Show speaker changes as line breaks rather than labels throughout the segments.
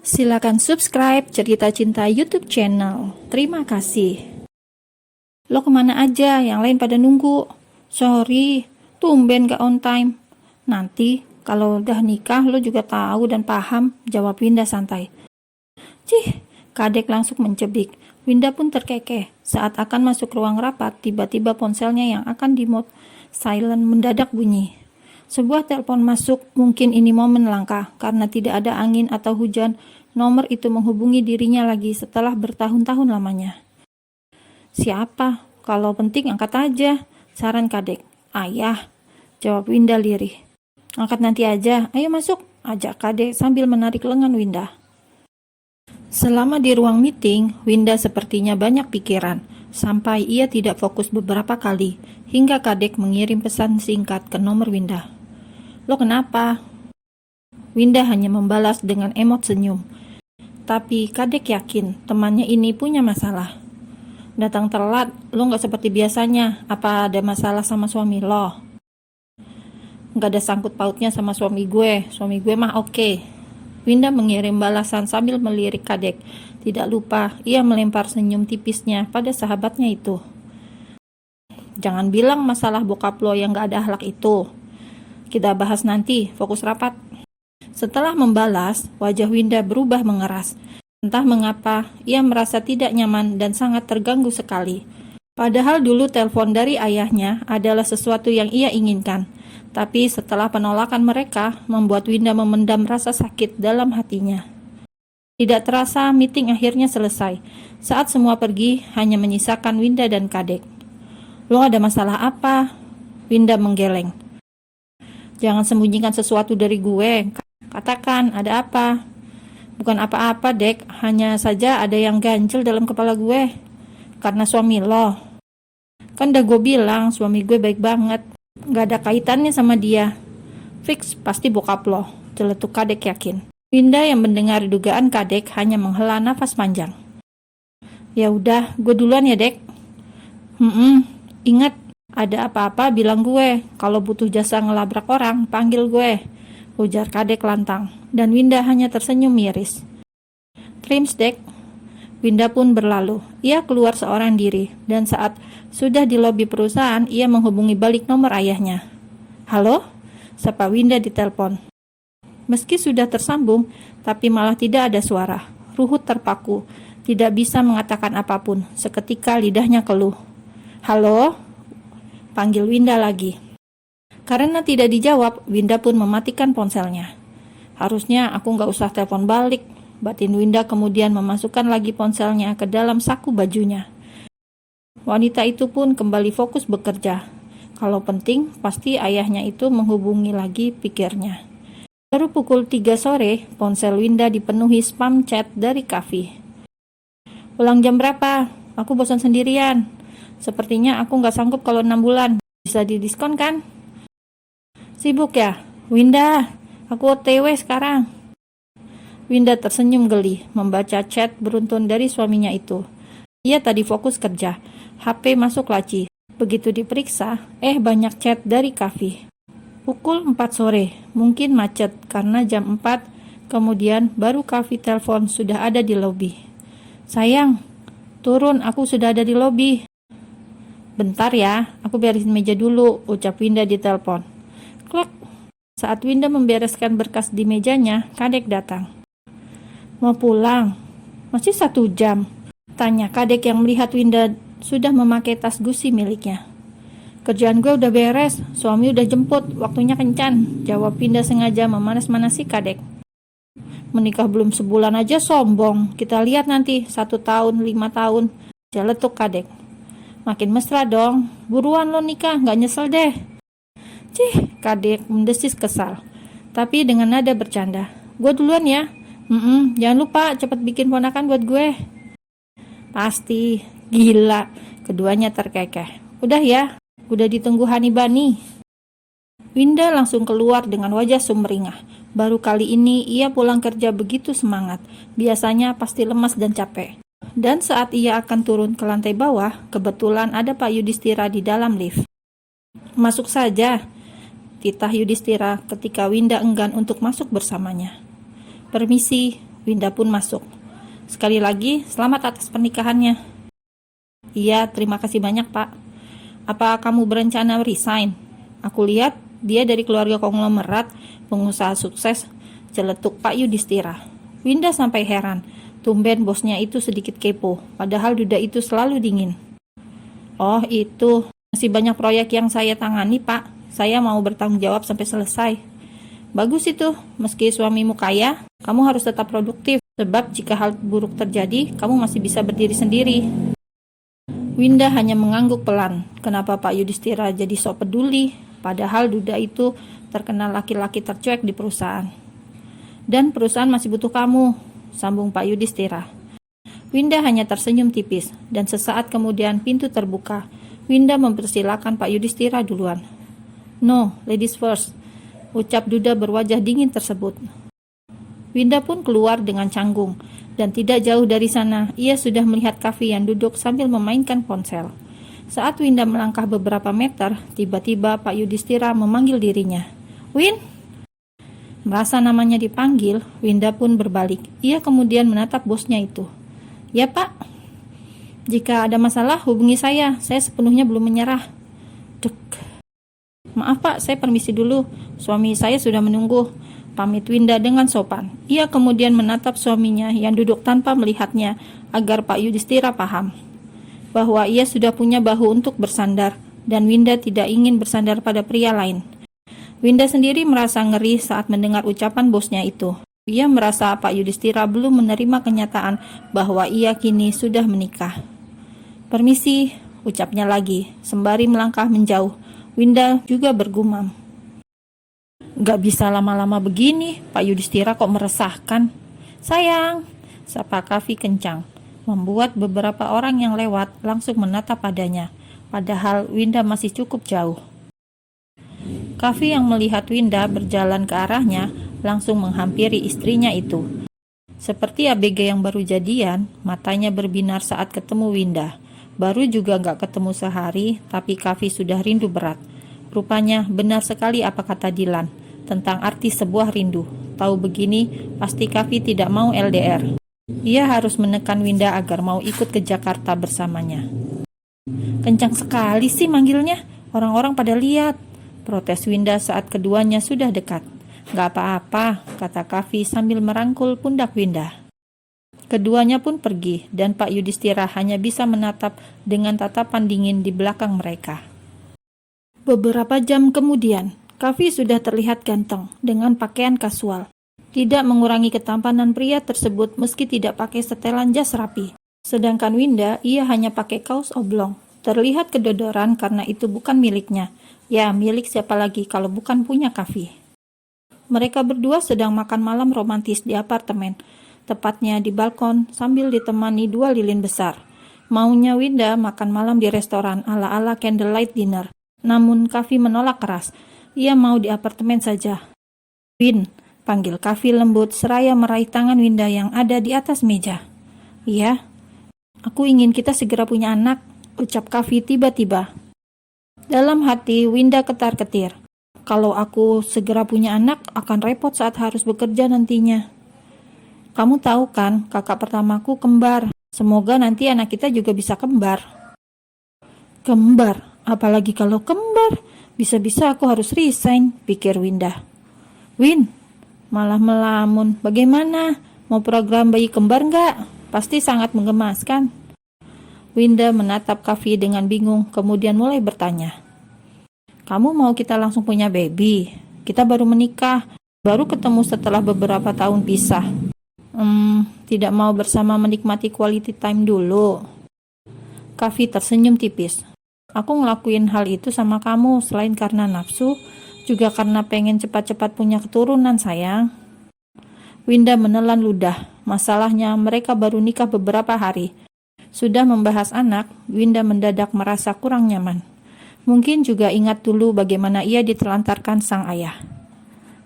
Silakan subscribe Cerita Cinta YouTube channel. Terima kasih. Lo kemana aja? Yang lain pada nunggu. Sorry, tumben gak on time. Nanti kalau udah nikah lo juga tahu dan paham, jawab Winda santai. Cih, Kadek langsung mencebik. Winda pun terkekeh. Saat akan masuk ruang rapat, tiba-tiba ponselnya yang akan di mode silent mendadak bunyi. Sebuah telepon masuk, mungkin ini momen langka, karena tidak ada angin atau hujan, nomor itu menghubungi dirinya lagi setelah bertahun-tahun lamanya. Siapa? Kalau penting angkat aja, saran Kadek. Ayah, jawab Winda lirih. Angkat nanti aja, ayo masuk, ajak Kadek sambil menarik lengan Winda. Selama di ruang meeting, Winda sepertinya banyak pikiran, sampai ia tidak fokus beberapa kali, hingga Kadek mengirim pesan singkat ke nomor Winda. Lo kenapa? Winda hanya membalas dengan emot senyum. Tapi Kadek yakin temannya ini punya masalah. Datang telat, lo gak seperti biasanya. Apa ada masalah sama suami lo? Gak ada sangkut pautnya sama suami gue mah oke. Winda mengirim balasan sambil melirik Kadek. Tidak lupa, ia melempar senyum tipisnya pada sahabatnya itu. Jangan bilang masalah bokap lo yang gak ada akhlak itu. Kita bahas nanti, fokus rapat. Setelah membalas, wajah Winda berubah mengeras. Entah mengapa, ia merasa tidak nyaman dan sangat terganggu sekali. Padahal dulu telepon dari ayahnya adalah sesuatu yang ia inginkan. Tapi setelah penolakan mereka, membuat Winda memendam rasa sakit dalam hatinya. Tidak terasa, meeting akhirnya selesai. Saat semua pergi, hanya menyisakan Winda dan Kadek. Lo ada masalah apa? Winda menggeleng. Jangan sembunyikan sesuatu dari gue. Katakan, ada apa? Bukan apa-apa, Dek. Hanya saja ada yang ganjel dalam kepala gue. Karena suami lo. Kan udah gue bilang, suami gue baik banget. Gak ada kaitannya sama dia. Fix, pasti bokap lo. Celetuk Kadek yakin. Winda yang mendengar dugaan Kadek hanya menghela nafas panjang. Ya udah, gue duluan ya, Dek. Ingat, ada apa-apa bilang gue. Kalau butuh jasa ngelabrak orang, panggil gue, ujar Kadek lantang. Dan Winda hanya tersenyum miris. Trims, Dek. Winda pun berlalu. Ia keluar seorang diri, dan saat sudah di lobi perusahaan, ia menghubungi balik nomor ayahnya. Halo? Sapa Winda di telepon. Meski sudah tersambung, tapi malah tidak ada suara. Ruhut terpaku, tidak bisa mengatakan apapun. Seketika lidahnya keluh. Halo? Panggil Winda lagi. Karena tidak dijawab, Winda pun mematikan ponselnya. Harusnya aku gak usah telepon balik. Batin Winda kemudian memasukkan lagi ponselnya ke dalam saku bajunya. Wanita itu pun kembali fokus bekerja. Kalau penting, pasti ayahnya itu menghubungi lagi, pikirnya. Baru pukul 3 sore, ponsel Winda dipenuhi spam chat dari Kavi. Pulang jam berapa? Aku bosan sendirian. Sepertinya aku gak sanggup kalau 6 bulan. Bisa didiskon kan? Sibuk ya? Winda, aku OTW sekarang. Winda tersenyum geli membaca chat beruntun dari suaminya itu. Ia tadi fokus kerja. HP masuk laci. Begitu diperiksa, banyak chat dari Kavi. Pukul 4 sore, mungkin macet karena jam 4. Kemudian baru Kavi telepon sudah ada di lobi. Sayang, turun, aku sudah ada di lobi. Bentar ya, aku beresin meja dulu, ucap Winda di telepon. Klak. Saat Winda membereskan berkas di mejanya, Kadek datang. Mau pulang? Masih 1 jam? Tanya Kadek yang melihat Winda sudah memakai tas gusi miliknya. Kerjaan gue udah beres, suami udah jemput, waktunya kencan, jawab Winda sengaja memanas-manasi Kadek. Menikah belum sebulan aja sombong, kita lihat nanti 1 tahun, 5 tahun, jeletuk Kadek. Makin mesra dong, buruan lo nikah, gak nyesel deh. Cih, Kadek mendesis kesal, tapi dengan nada bercanda. Gue duluan ya. Jangan lupa cepat bikin ponakan buat gue. Pasti, gila. Keduanya terkekeh. Udah ya, udah ditunggu Hani Bani. Winda langsung keluar dengan wajah sumringah. Baru kali ini ia pulang kerja begitu semangat. Biasanya pasti lemas dan capek. Dan saat ia akan turun ke lantai bawah, kebetulan ada Pak Yudhistira di dalam lift. Masuk saja, titah Yudhistira ketika Winda enggan untuk masuk bersamanya. Permisi, Winda pun masuk. Sekali lagi, selamat atas pernikahannya. Iya, terima kasih banyak, Pak. Apa kamu berencana resign? Aku lihat dia dari keluarga konglomerat, pengusaha sukses, celetuk Pak Yudhistira. Winda sampai heran. Tumben bosnya itu sedikit kepo, padahal duda itu selalu dingin. Oh, itu. Masih banyak proyek yang saya tangani, Pak. Saya mau bertanggung jawab sampai selesai. Bagus itu, meski suamimu kaya, kamu harus tetap produktif. Sebab jika hal buruk terjadi, kamu masih bisa berdiri sendiri. Winda hanya mengangguk pelan. Kenapa Pak Yudhistira jadi sok peduli? Padahal duda itu terkenal laki-laki tercuek di perusahaan. Dan perusahaan masih butuh kamu, sambung Pak Yudhistira. Winda hanya tersenyum tipis, dan sesaat kemudian pintu terbuka. Winda mempersilahkan Pak Yudhistira duluan. No, ladies first, ucap duda berwajah dingin tersebut. Winda pun keluar dengan canggung, dan tidak jauh dari sana, ia sudah melihat Kavi yang duduk sambil memainkan ponsel. Saat Winda melangkah beberapa meter, tiba-tiba Pak Yudhistira memanggil dirinya. Win! Merasa namanya dipanggil, Winda pun berbalik. Ia kemudian menatap bosnya itu. Ya, Pak. Jika ada masalah, hubungi saya sepenuhnya belum menyerah. Dek. Maaf, Pak, saya permisi dulu. Suami saya sudah menunggu. Pamit Winda dengan sopan. Ia kemudian menatap suaminya yang duduk tanpa melihatnya agar Pak Yudhistira paham bahwa ia sudah punya bahu untuk bersandar dan Winda tidak ingin bersandar pada pria lain. Winda sendiri merasa ngeri saat mendengar ucapan bosnya itu. Ia merasa Pak Yudhistira belum menerima kenyataan bahwa ia kini sudah menikah. Permisi, ucapnya lagi, sembari melangkah menjauh. Winda juga bergumam. Gak bisa lama-lama begini, Pak Yudhistira kok meresahkan. Sayang, sapa Kavi kencang, membuat beberapa orang yang lewat langsung menatap padanya, padahal Winda masih cukup jauh. Kavi yang melihat Winda berjalan ke arahnya, langsung menghampiri istrinya itu. Seperti ABG yang baru jadian, matanya berbinar saat ketemu Winda. Baru juga gak ketemu sehari, tapi Kavi sudah rindu berat. Rupanya benar sekali apa kata Dilan tentang arti sebuah rindu. Tahu begini, pasti Kavi tidak mau LDR. Ia harus menekan Winda agar mau ikut ke Jakarta bersamanya. Kencang sekali sih manggilnya, orang-orang pada lihat. Protes Winda saat keduanya sudah dekat. Gak apa-apa, kata Kavi sambil merangkul pundak Winda. Keduanya pun pergi, dan Pak Yudhistira hanya bisa menatap dengan tatapan dingin di belakang mereka. Beberapa jam kemudian, Kavi sudah terlihat ganteng dengan pakaian kasual. Tidak mengurangi ketampanan pria tersebut meski tidak pakai setelan jas rapi. Sedangkan Winda, ia hanya pakai kaos oblong. Terlihat kedodoran karena itu bukan miliknya. Ya, milik siapa lagi kalau bukan punya Kavi. Mereka berdua sedang makan malam romantis di apartemen. Tepatnya di balkon sambil ditemani 2 lilin besar. Maunya Winda makan malam di restoran ala-ala candlelight dinner. Namun Kavi menolak keras. Ia mau di apartemen saja. Win, panggil Kavi lembut seraya meraih tangan Winda yang ada di atas meja. Iya, aku ingin kita segera punya anak, ucap Kavi tiba-tiba. Dalam hati Winda ketar-ketir. Kalau aku segera punya anak, akan repot saat harus bekerja nantinya. Kamu tahu kan, kakak pertamaku kembar. Semoga nanti anak kita juga bisa kembar. Kembar? Apalagi kalau kembar? Bisa-bisa aku harus resign, pikir Winda. Win, malah melamun. Bagaimana? Mau program bayi kembar nggak? Pasti sangat menggemaskan. Winda menatap Kavi dengan bingung, kemudian mulai bertanya. Kamu mau kita langsung punya baby? Kita baru menikah, baru ketemu setelah beberapa tahun pisah. Tidak mau bersama menikmati quality time dulu? Kavi tersenyum tipis. Aku ngelakuin hal itu sama kamu selain karena nafsu, juga karena pengen cepat-cepat punya keturunan, sayang. Winda menelan ludah. Masalahnya mereka baru nikah beberapa hari. Sudah membahas anak, Winda mendadak merasa kurang nyaman. Mungkin juga ingat dulu bagaimana ia ditelantarkan sang ayah.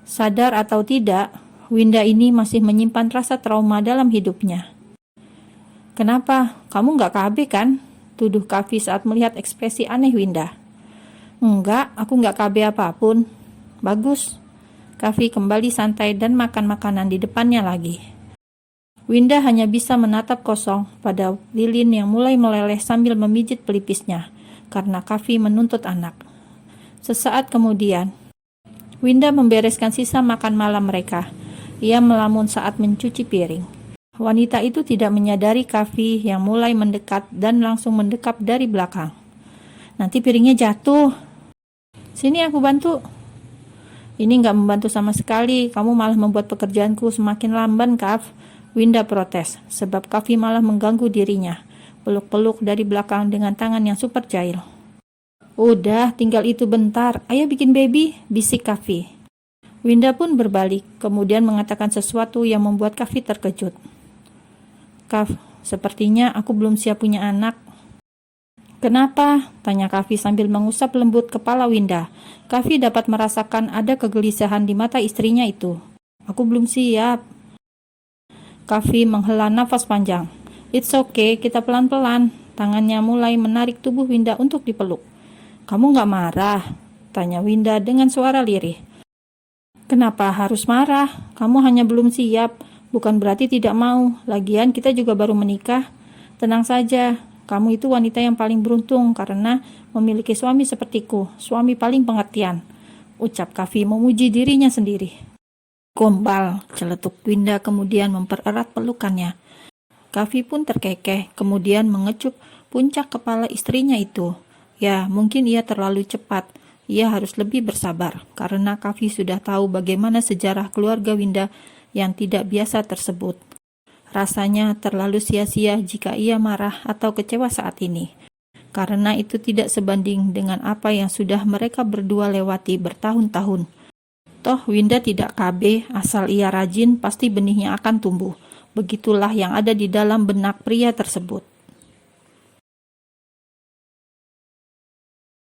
Sadar atau tidak, Winda ini masih menyimpan rasa trauma dalam hidupnya. Kenapa? Kamu nggak KB kan? Tuduh Kavi saat melihat ekspresi aneh Winda. Enggak, aku nggak KB apapun. Bagus. Kavi kembali santai dan makan makanan di depannya lagi. Winda hanya bisa menatap kosong pada lilin yang mulai meleleh sambil memijit pelipisnya, karena Kavi menuntut anak. Sesaat kemudian, Winda membereskan sisa makan malam mereka. Ia melamun saat mencuci piring. Wanita itu tidak menyadari Kavi yang mulai mendekat dan langsung mendekap dari belakang. Nanti piringnya jatuh. Sini aku bantu. Ini nggak membantu sama sekali. Kamu malah membuat pekerjaanku semakin lamban, Kav. Winda protes, sebab Kavi malah mengganggu dirinya. Peluk-peluk dari belakang dengan tangan yang super jahil. Udah, tinggal itu bentar. Ayo bikin baby, bisik Kavi. Winda pun berbalik, kemudian mengatakan sesuatu yang membuat Kavi terkejut. Kav, sepertinya aku belum siap punya anak. Kenapa? Tanya Kavi sambil mengusap lembut kepala Winda. Kavi dapat merasakan ada kegelisahan di mata istrinya itu. Aku belum siap. Kavi menghela nafas panjang. It's okay, kita pelan-pelan. Tangannya mulai menarik tubuh Winda untuk dipeluk. Kamu gak marah? Tanya Winda dengan suara lirih. Kenapa harus marah? Kamu hanya belum siap. Bukan berarti tidak mau. Lagian kita juga baru menikah. Tenang saja. Kamu itu wanita yang paling beruntung karena memiliki suami sepertiku, suami paling pengertian. Ucap Kavi memuji dirinya sendiri. Gombal, celetuk Winda kemudian mempererat pelukannya. Kavi pun terkekeh, kemudian mengecup puncak kepala istrinya itu. Ya, mungkin ia terlalu cepat. Ia harus lebih bersabar, karena Kavi sudah tahu bagaimana sejarah keluarga Winda yang tidak biasa tersebut. Rasanya terlalu sia-sia jika ia marah atau kecewa saat ini, karena itu tidak sebanding dengan apa yang sudah mereka berdua lewati bertahun-tahun. Toh Winda tidak KB, asal ia rajin pasti benihnya akan tumbuh. Begitulah yang ada di dalam benak pria tersebut.